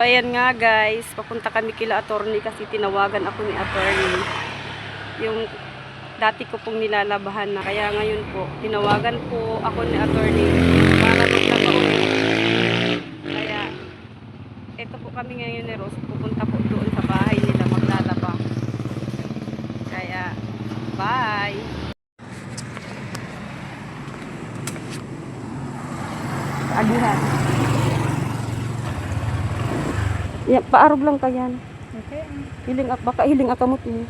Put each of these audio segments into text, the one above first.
ayan nga guys, papunta kami kila attorney kasi tinawagan ako ni attorney. Yung dati ko pong nilalabahan na. Kaya ngayon po, tinawagan po ako ni attorney para maglaba ulit. Kaya, ito po kami ngayon ni Rose. Pupunta po doon sa bahay nila maglalaba. Kaya, bye! Agihan. Ya, paarog lang ka yan. Okay. Baka hiling akamot eh.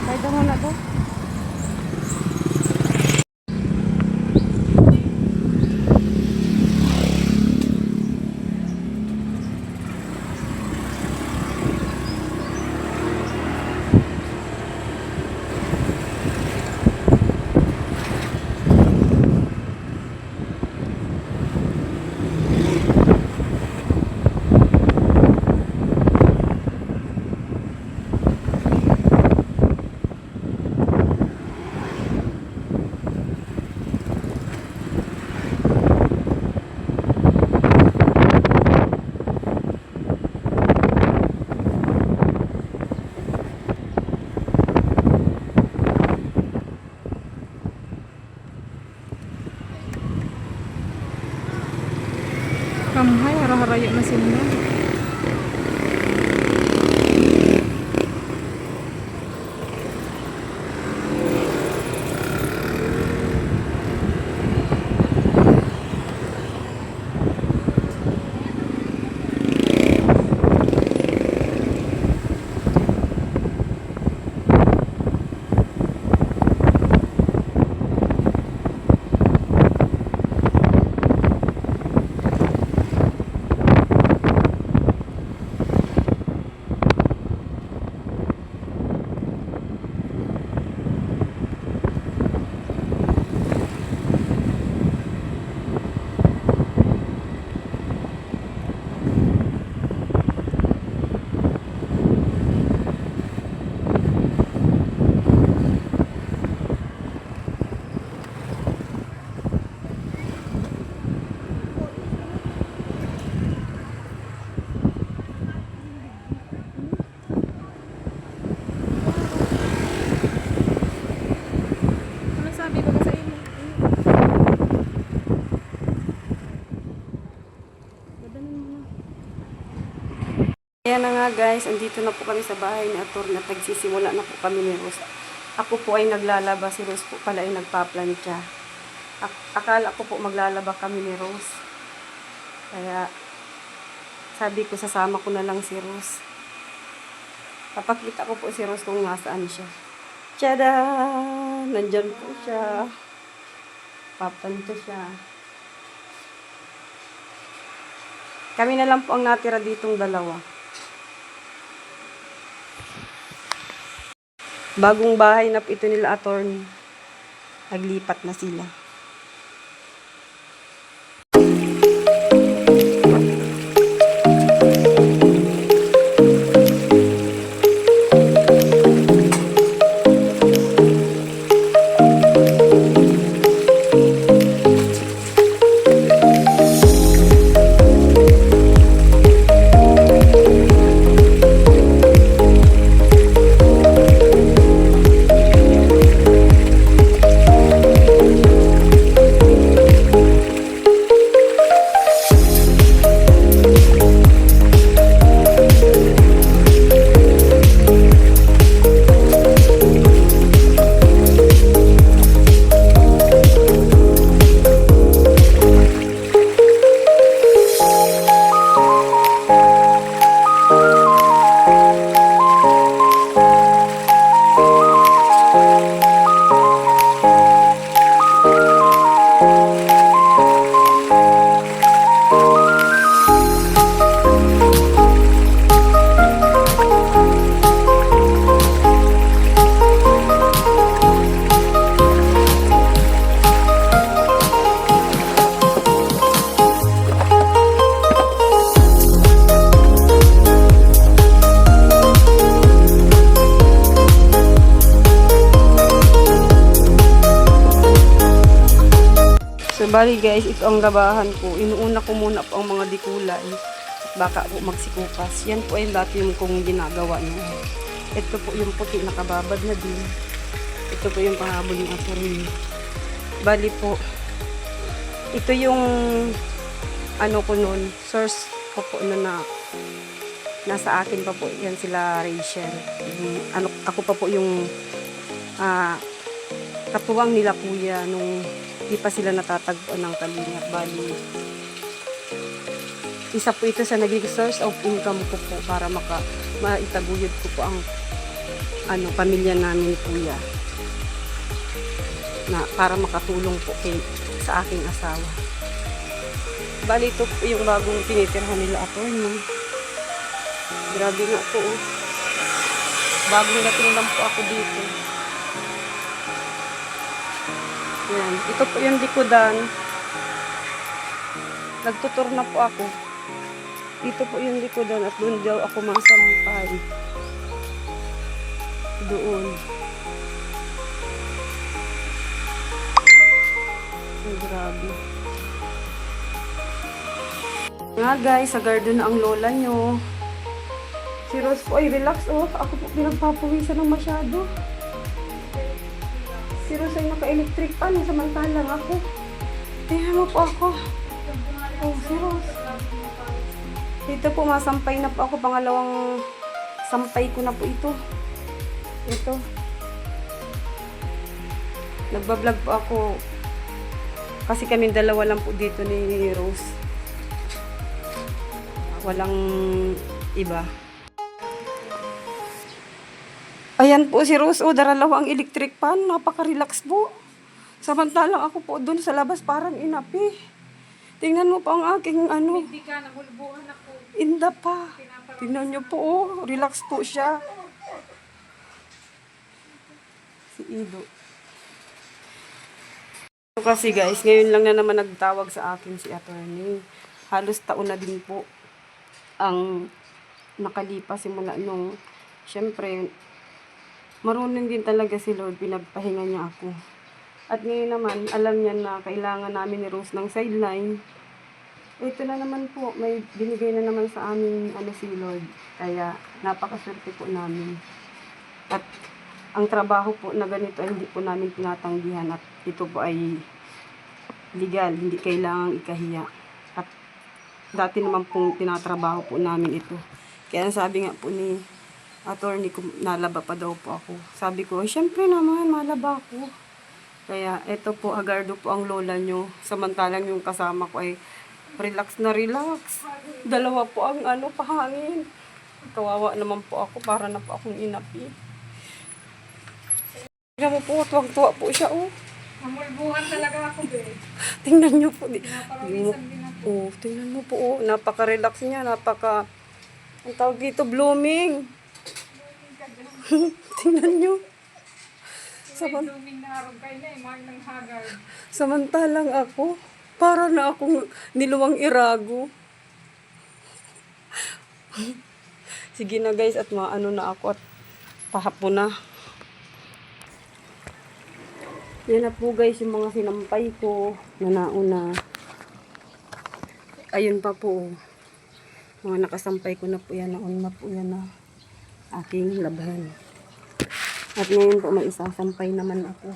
Kaya mo na to. Kamhay, hara-harayo na sila. Ano sabi ko sa inyo? Ayan na nga guys, andito na po kami sa bahay ni attorney at nagsisimula na po kami ni Rose. Ako po ay naglalaba, si Rose po pala ay nagpaplantya. Akala ko po maglalaba kami ni Rose. Kaya sabi ko sasama ko na lang si Rose. Papakita ko po si Rose kung nasaan siya. Tada! Nandyan po siya. Paplantya siya. Kami na lang po ang natira ditong dalawa. Bagong bahay na po ito nila attorney. Naglipat na sila. Bali guys, ito ang labahan ko. Inuuna ko muna po ang mga dikulay. Baka po magsikupas. Yan po ay dati yung kong ginagawa niya. Ito po yung puti nakababad na din. Ito po yung pahabol ng attorney. Bali po, ito yung ano ko nun, source ko po na nasa akin pa po. Yan sila Rachel. Ako pa po yung katuwang nila kuya nung di pa sila natatagpuan ng Kalingap. Bali, isa po ito sa naging source of income ko po para maitaguyod ko po ang pamilya namin ni kuya na para makatulong po sa aking asawa. Bali, ito po yung bagong tinitirhan nila ako. Grabe nga po. Bagong dating lang po ako dito. Yan. Ito po yung likodan. Nagtutur na po ako. Ito po yung likodan at doon daw ako masampay. Doon. Ay, grabe. Nga guys, sa garden na ang lola nyo. Si Rose po ay relax oh. Ako po pinagpapawisan ng masyado. Si Rose ay naka-electric pan, samantalang ako. Tingnan mo po ako. Oh, si Rose. Dito po, masampay na po ako. Pangalawang sampay ko na po ito. Ito. Nagbablog po ako. Kasi kami dalawa lang po dito ni Rose. Walang iba. Ayan po si Rose, daralawa ang electric pan. Napaka-relax po. Samantalang ako po doon sa labas parang inapi. Tingnan mo pa ang aking Hindi ka, nagulbuhan ako. Inda pa. Tingnan nyo po, relax po siya. Si Ido. Kasi guys, ngayon lang na naman nagtawag sa akin si attorney. Halos taon na din po ang nakalipas simula nung, syempre, marunong din talaga si Lord, pinagpahinga niya ako. At ngayon naman, alam niya na kailangan namin ni Rose ng sideline. Ito na naman po, may binigay na naman sa amin si Lord. Kaya napakaswerte po namin. At ang trabaho po na ganito ay hindi po namin tinatanggihan at ito po ay legal, hindi kailangang ikahiya. At dati naman pong tinatrabaho po namin ito. Kaya sabi nga po ni attorney ko, nalaba pa daw po ako. Sabi ko, syempre naman, malaba ako. Kaya ito po, agardo po ang lola nyo. Samantalang yung kasama ko ay relax na relax. Dalawa po ang pahangin. Kawawa naman po ako, para na po akong inapi. Tingnan mo po, tuwag-tuwa po siya, oh. Namulbuhan talaga ako, be. Tingnan nyo po. Pinaparawisan din ako. Oh, tingnan mo po, oh. Napaka-relax niya, ang tawag dito, blooming. Tingnan nyo. Blooming na araw kayo na, mahal ng haggard. Samantalang ako, para na akong niluwang irago. Sige na guys, at na ako at pahapon na. Yan na po guys, yung mga sinampay ko na nauna. Ayun pa po. Mga nakasampay ko na po yan. Nauna po yan na aking labahan. At ngayon po may isasampay naman ako.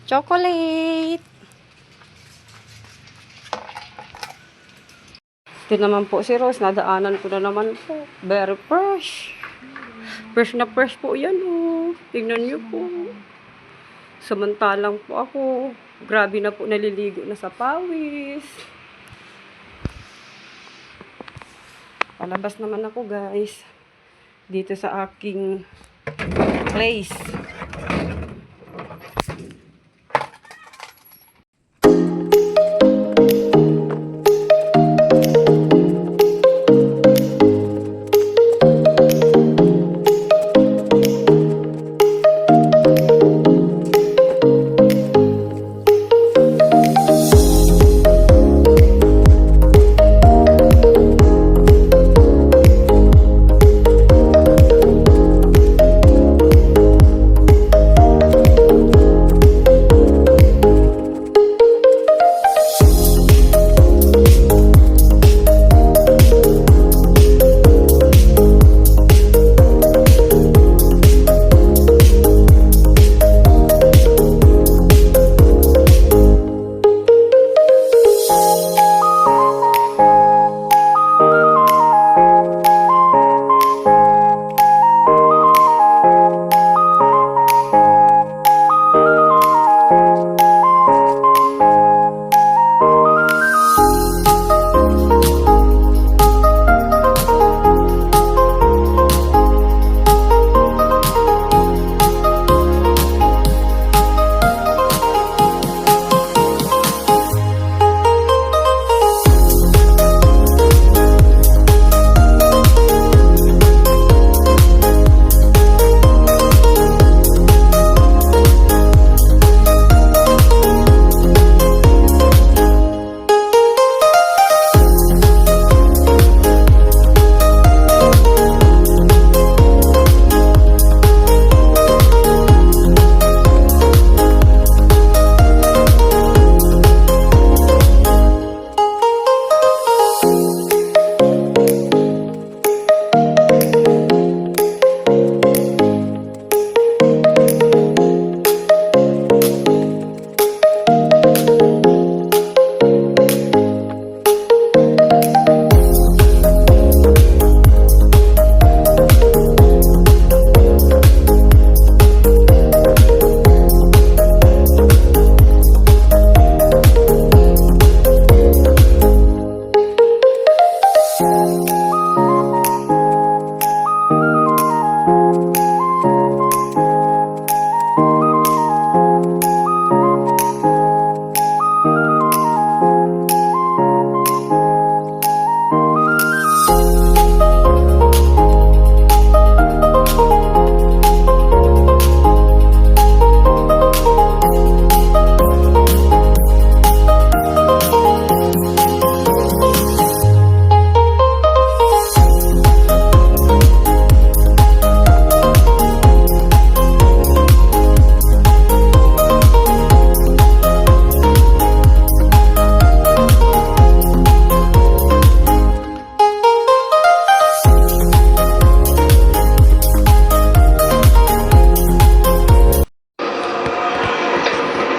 Chocolate! Ito naman po si Rose. Nadaanan ko na naman po. Very fresh. Fresh na fresh po yan oh. Tingnan niyo po. Samantalang po ako. Grabe na po naliligo na sa pawis. Palabas naman ako guys. Dito sa aking place.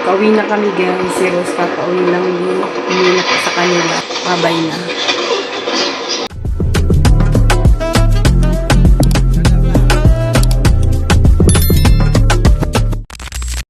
Pauwi na kami guys. Si Rose papauwi lang din. Uwi na po sa kanila. Babay na.